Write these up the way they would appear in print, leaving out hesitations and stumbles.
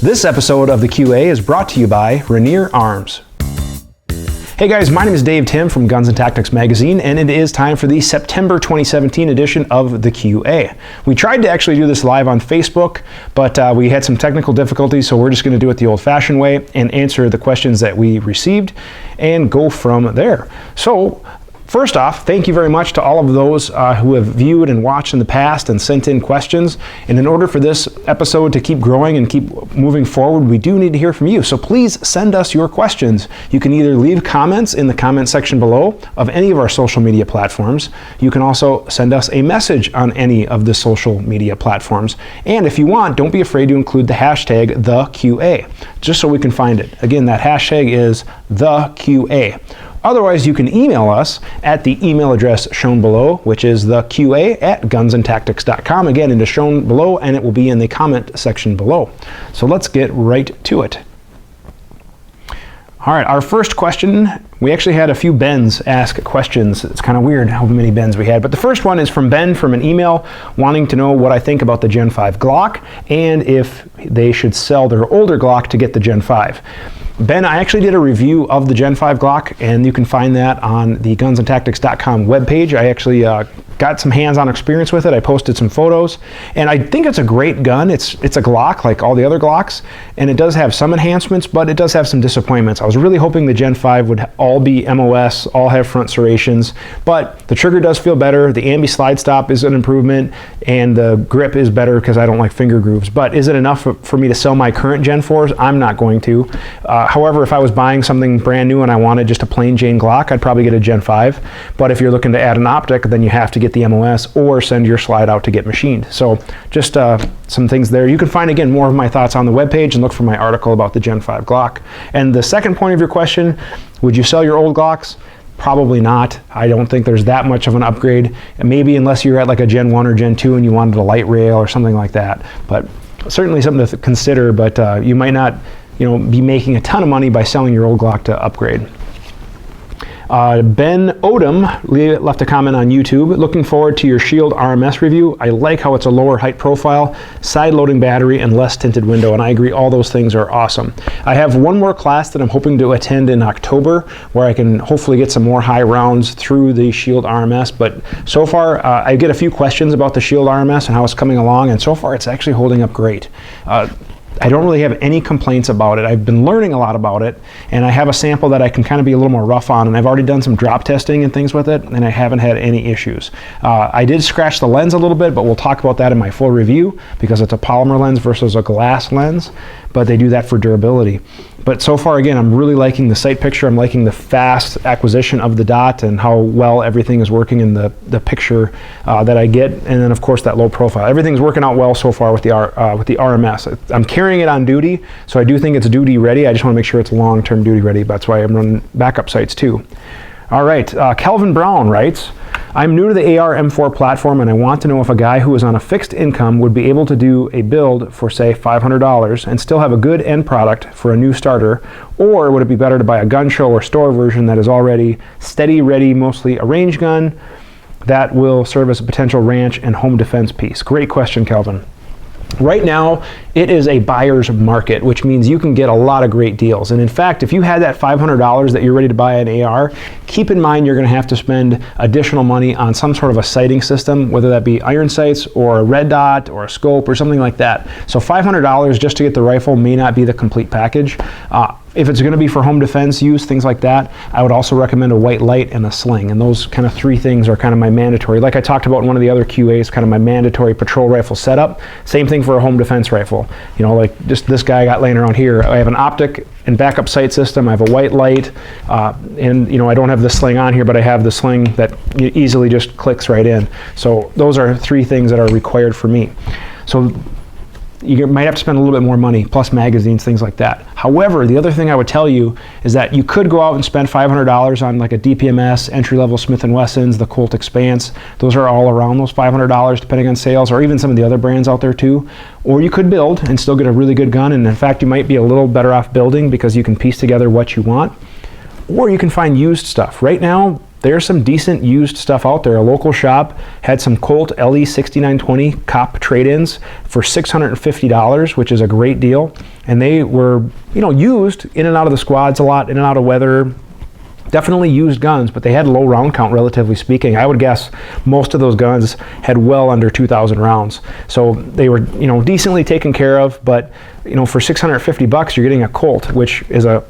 This episode of the QA is brought to you by Rainier Arms. Hey guys, my name is Dave Tim from Guns and Tactics Magazine, and it is time for the September 2017 edition of the QA. We tried to actually do this live on Facebook, but we had some technical difficulties, so we're just going to do it the old-fashioned way and answer the questions that we received and go from there. So, first off, thank you very much to all of those who have viewed and watched in the past and sent in questions. And in order for this episode to keep growing and keep moving forward, we do need to hear from you. So please send us your questions. You can either leave comments in the comment section below of any of our social media platforms. You can also send us a message on any of the social media platforms. And if you want, don't be afraid to include the hashtag TheQA, just so we can find it. Again, that hashtag is TheQA. Otherwise, you can email us at the email address shown below, which is theqa@gunsandtactics.com. Again, it is shown below, and it will be in the comment section below. So let's get right to it. All right, our first question, we actually had a few Bens ask questions. It's kind of weird how many Bens we had, but the first one is from Ben from an email wanting to know what I think about the Gen 5 Glock and if they should sell their older Glock to get the Gen 5. Ben, I actually did a review of the Gen 5 Glock, and you can find that on the gunsandtactics.com webpage. I actually got some hands-on experience with it. I posted some photos, and I think it's a great gun. It's a Glock like all the other Glocks, and it does have some enhancements, but it does have some disappointments. I was really hoping the Gen 5 would all be MOS, all have front serrations, but the trigger does feel better. The ambi slide stop is an improvement, and the grip is better because I don't like finger grooves. But is it enough for me to sell my current Gen 4s? I'm not going to. However, if I was buying something brand new and I wanted just a plain Jane Glock, I'd probably get a Gen 5. But if you're looking to add an optic, then you have to get the MOS or send your slide out to get machined. So just some things there. You can find, again, more of my thoughts on the webpage and look for my article about the Gen 5 Glock. And the second point of your question, would you sell your old Glocks? Probably not. I don't think there's that much of an upgrade. And maybe unless you're at like a Gen 1 or Gen 2 and you wanted a light rail or something like that. But certainly something to consider, but you might not be making a ton of money by selling your old Glock to upgrade. Ben Odom left a comment on YouTube. Looking forward to your Shield RMS review. I like how it's a lower height profile, side loading battery, and less tinted window, and I agree all those things are awesome. I have one more class that I'm hoping to attend in October where I can hopefully get some more high rounds through the Shield RMS, but so far I get a few questions about the Shield RMS and how it's coming along, and so far it's actually holding up great. I don't really have any complaints about it. I've been learning a lot about it, and I have a sample that I can kind of be a little more rough on, and I've already done some drop testing and things with it, and I haven't had any issues. I did scratch the lens a little bit, but we'll talk about that in my full review because it's a polymer lens versus a glass lens, but they do that for durability. But so far, again, I'm really liking the sight picture. I'm liking the fast acquisition of the dot and how well everything is working in the picture that I get. And then, of course, that low profile. Everything's working out well so far with the RMS. I'm carrying it on duty, so I do think it's duty ready. I just want to make sure it's long-term duty ready. That's why I'm running backup sights too. All right, Calvin Brown writes, I'm new to the AR M4 platform and I want to know if a guy who is on a fixed income would be able to do a build for, say, $500 and still have a good end product for a new starter, or would it be better to buy a gun show or store version that is already steady, ready, mostly a range gun that will serve as a potential ranch and home defense piece? Great question, Calvin. Right now, it is a buyer's market, which means you can get a lot of great deals. And in fact, if you had that $500 that you're ready to buy an AR, keep in mind you're going to have to spend additional money on some sort of a sighting system, whether that be iron sights or a red dot or a scope or something like that. So $500 just to get the rifle may not be the complete package. If it's going to be for home defense use, things like that, I would also recommend a white light and a sling. And those kind of three things are kind of my mandatory. Like I talked about in one of the other QAs, kind of my mandatory patrol rifle setup. Same thing for a home defense rifle. Like just this guy I got laying around here. I have an optic and backup sight system. I have a white light, and I don't have the sling on here, but I have the sling that easily just clicks right in. So those are three things that are required for me. So you might have to spend a little bit more money, plus magazines, things like that. However, the other thing I would tell you is that you could go out and spend $500 on like a DPMS, entry-level Smith & Wessons, the Colt Expanse. Those are all around those $500 depending on sales, or even some of the other brands out there too. Or you could build and still get a really good gun, and in fact you might be a little better off building because you can piece together what you want. Or you can find used stuff. Right now, there's some decent used stuff out there. A local shop had some Colt LE 6920 cop trade-ins for $650, which is a great deal. And they were, used in and out of the squads a lot, in and out of weather. Definitely used guns, but they had low round count, relatively speaking. I would guess most of those guns had well under 2,000 rounds. So they were, decently taken care of, but, for $650, you're getting a Colt, which is a,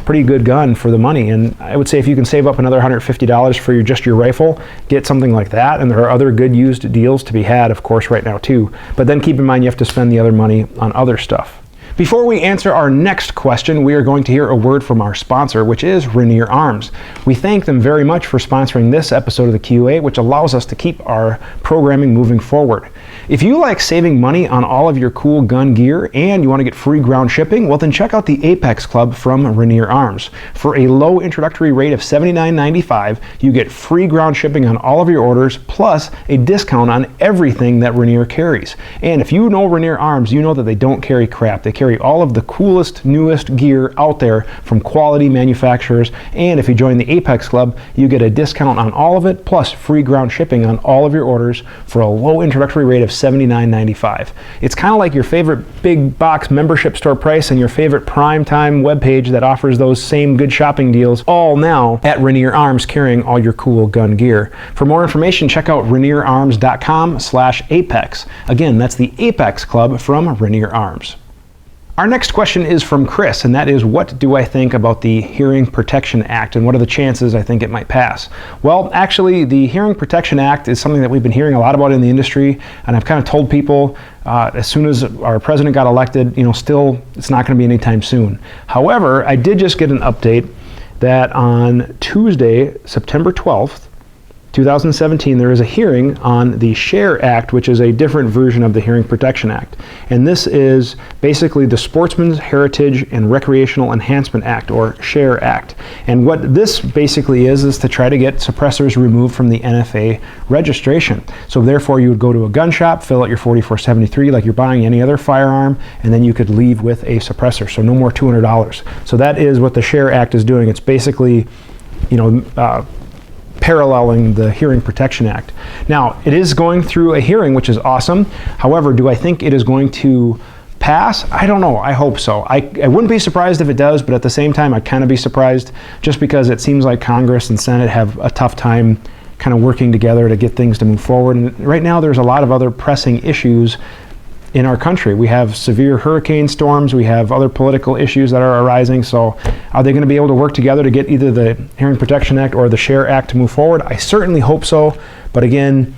pretty good gun for the money. And I would say if you can save up another $150 for just your rifle, get something like that. And there are other good used deals to be had, of course, right now too. But then keep in mind you have to spend the other money on other stuff. Before we answer our next question, we are going to hear a word from our sponsor, which is Rainier Arms. We thank them very much for sponsoring this episode of the QA, which allows us to keep our programming moving forward. If you like saving money on all of your cool gun gear and you want to get free ground shipping, well then check out the Apex Club from Rainier Arms. For a low introductory rate of $79.95, you get free ground shipping on all of your orders, plus a discount on everything that Rainier carries. And if you know Rainier Arms, you know that they don't carry crap. They carry all of the coolest, newest gear out there from quality manufacturers. And if you join the Apex Club, you get a discount on all of it, plus free ground shipping on all of your orders for a low introductory rate of $79.95. It's kind of like your favorite big box membership store price and your favorite prime time webpage that offers those same good shopping deals, all now at Rainier Arms, carrying all your cool gun gear. For more information, check out rainierarms.com/apex. Again, that's the Apex Club from Rainier Arms. Our next question is from Chris, and that is, what do I think about the Hearing Protection Act and what are the chances I think it might pass? Well, actually, the Hearing Protection Act is something that we've been hearing a lot about in the industry, and I've kind of told people as soon as our president got elected, still it's not going to be anytime soon. However, I did just get an update that on Tuesday, September 12th, 2017, there is a hearing on the SHARE Act, which is a different version of the Hearing Protection Act. And this is basically the Sportsman's Heritage and Recreational Enhancement Act, or SHARE Act. And what this basically is to try to get suppressors removed from the NFA registration. So therefore you would go to a gun shop, fill out your 4473 like you're buying any other firearm, and then you could leave with a suppressor. So no more $200. So that is what the SHARE Act is doing. It's basically, paralleling the Hearing Protection Act. Now, it is going through a hearing, which is awesome. However, do I think it is going to pass? I don't know. I hope so. I wouldn't be surprised if it does, but at the same time, I'd kind of be surprised just because it seems like Congress and Senate have a tough time kind of working together to get things to move forward. And right now, there's a lot of other pressing issues in our country. We have severe hurricane storms, we have other political issues that are arising, so are they going to be able to work together to get either the Hearing Protection Act or the SHARE Act to move forward? I certainly hope so, but again,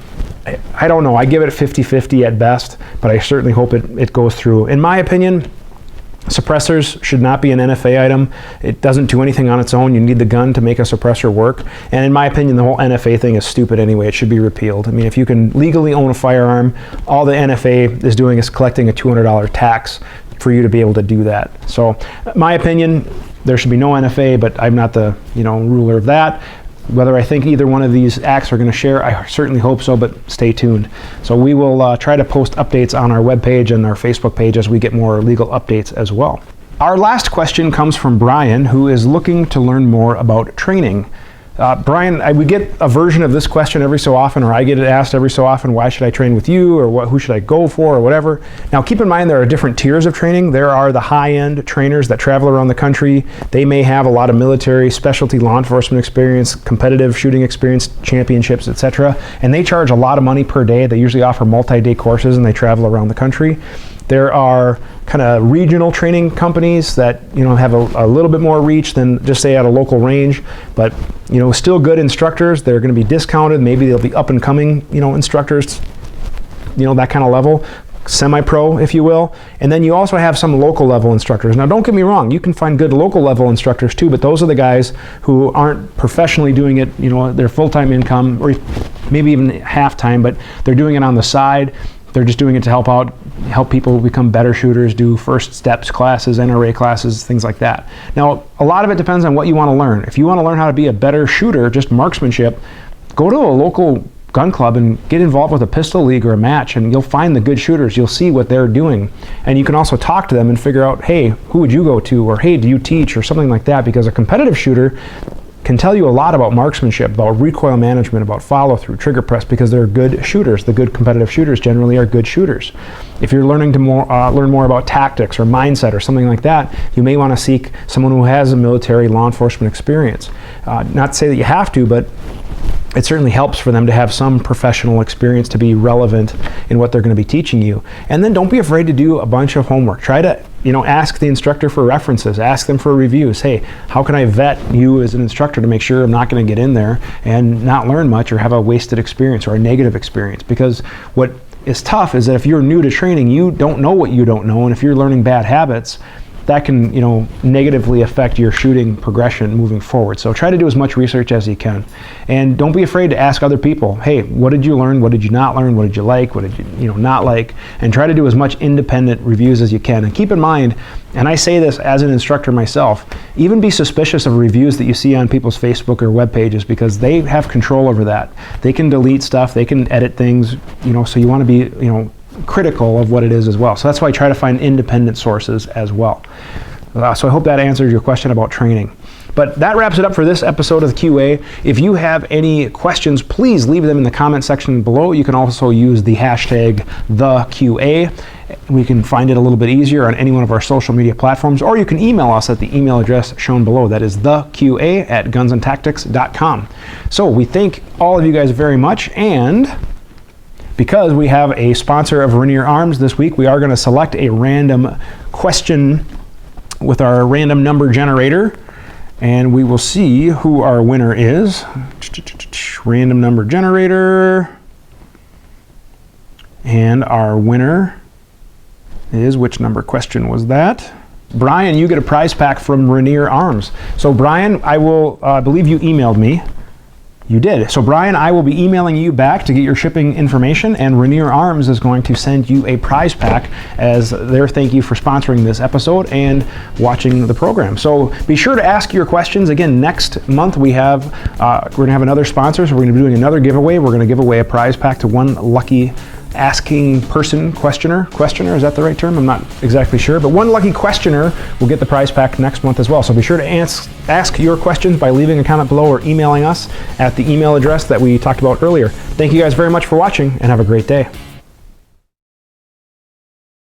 I don't know. I give it 50-50 at best, but I certainly hope it goes through. In my opinion, suppressors should not be an NFA item. It doesn't do anything on its own. You need the gun to make a suppressor work. And in my opinion, the whole NFA thing is stupid anyway. It should be repealed. I mean, if you can legally own a firearm, all the NFA is doing is collecting a $200 tax for you to be able to do that. So, my opinion, there should be no NFA, but I'm not the ruler of that. Whether I think either one of these acts are going to share, I certainly hope so, but stay tuned. So we will try to post updates on our webpage and our Facebook page as we get more legal updates as well. Our last question comes from Brian, who is looking to learn more about training. Brian, we get a version of this question every so often, or I get it asked every so often, why should I train with you, or who should I go for, or whatever. Now keep in mind there are different tiers of training. There are the high-end trainers that travel around the country. They may have a lot of military, specialty law enforcement experience, competitive shooting experience, championships, etc. And they charge a lot of money per day. They usually offer multi-day courses and they travel around the country. There are kind of regional training companies that have a little bit more reach than just say at a local range, but still good instructors. They're going to be discounted. Maybe they'll be up and coming instructors, that kind of level, semi-pro if you will. And then you also have some local level instructors. Now don't get me wrong, you can find good local level instructors too, but those are the guys who aren't professionally doing it, their full-time income, or maybe even half-time, but they're doing it on the side. They're just doing it to help people become better shooters, do first steps classes, NRA classes, things like that. Now, a lot of it depends on what you want to learn. If you want to learn how to be a better shooter, just marksmanship, go to a local gun club and get involved with a pistol league or a match, and you'll find the good shooters. You'll see what they're doing. And you can also talk to them and figure out, hey, who would you go to? Or hey, do you teach? Or something like that, because a competitive shooter, can tell you a lot about marksmanship, about recoil management, about follow-through, trigger press, because they're good shooters. The good competitive shooters generally are good shooters. If you're learning to learn more about tactics or mindset or something like that, you may want to seek someone who has a military law enforcement experience. Not to say that you have to, but it certainly helps for them to have some professional experience to be relevant in what they're going to be teaching you. And then don't be afraid to do a bunch of homework. Try to, ask the instructor for references, ask them for reviews. Hey, how can I vet you as an instructor to make sure I'm not going to get in there and not learn much or have a wasted experience or a negative experience? Because what is tough is that if you're new to training, you don't know what you don't know, and if you're learning bad habits, that can, negatively affect your shooting progression moving forward. So try to do as much research as you can. And don't be afraid to ask other people, hey, what did you learn? What did you not learn? What did you like? What did you, not like? And try to do as much independent reviews as you can. And keep in mind, and I say this as an instructor myself, even be suspicious of reviews that you see on people's Facebook or web pages, because they have control over that. They can delete stuff, they can edit things, so you want to be, critical of what it is as well. So that's why I try to find independent sources as well. So I hope that answers your question about training. But that wraps it up for this episode of the QA. If you have any questions, please leave them in the comment section below. You can also use the hashtag #TheQA. We can find it a little bit easier on any one of our social media platforms, or you can email us at the email address shown below. That is theqa@gunsandtactics.com. So we thank all of you guys very much, and because we have a sponsor of Rainier Arms this week, we are going to select a random question with our random number generator, and we will see who our winner is. Random number generator, and our winner is, which number question was that? Brian, you get a prize pack from Rainier Arms. So Brian, I will believe you emailed me. You did. So Brian, I will be emailing you back to get your shipping information, and Rainier Arms is going to send you a prize pack as their thank you for sponsoring this episode and watching the program. So be sure to ask your questions. Again, next month we're going to have another sponsor, so we're going to be doing another giveaway. We're going to give away a prize pack to one lucky asking person, questioner, is that the right term? I'm not exactly sure, but one lucky questioner will get the prize pack next month as well. So be sure to ask your questions by leaving a comment below or emailing us at the email address that we talked about earlier. Thank you guys very much for watching, and have a great day.